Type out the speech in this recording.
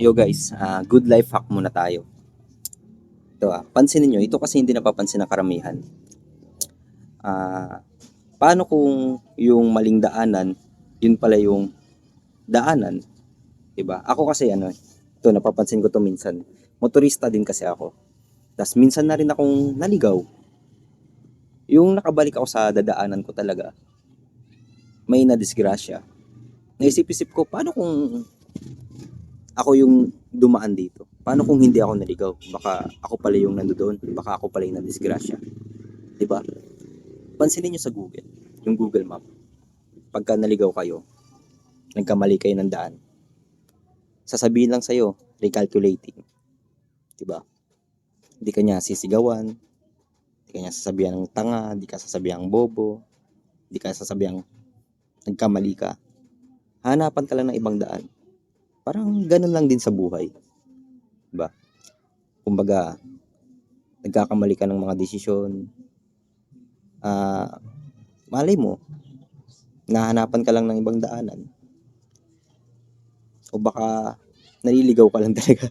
Yo guys, good life hack muna tayo. Ito pansinin nyo, ito kasi hindi napapansin ng karamihan. Ah, Paano kung yung maling daanan, yun pala yung daanan, 'di ba? Ako kasi ito napapansin ko to minsan. Motorista din kasi ako. Tas minsan na rin akong naligaw. Yung nakabalik ako sa dadaanan ko talaga, may nadisgrasya. Naisip-isip ko, paano kung ako yung dumaan dito? Paano kung hindi ako naligaw? Baka ako pala yung nandoon, baka ako pala yung nadisgrasya, 'di ba? Pansinin niyo sa Google, yung Google Map. Pagka naligaw kayo, nagkamali kayo ng daan, sasabihin lang sa'yo, recalculating. Diba? Hindi ka niya sisigawan, hindi ka niya sasabihan ng tanga, hindi ka sasabihan ng bobo, hindi ka sasabihan nagkamali ka. Hanapan ka lang ng ibang daan. Parang ganun lang din sa buhay. Diba? Kumbaga, nagkakamali ka ng mga desisyon, malay mo, nahanapan ka lang ng ibang daanan. O baka naliligaw ka lang talaga.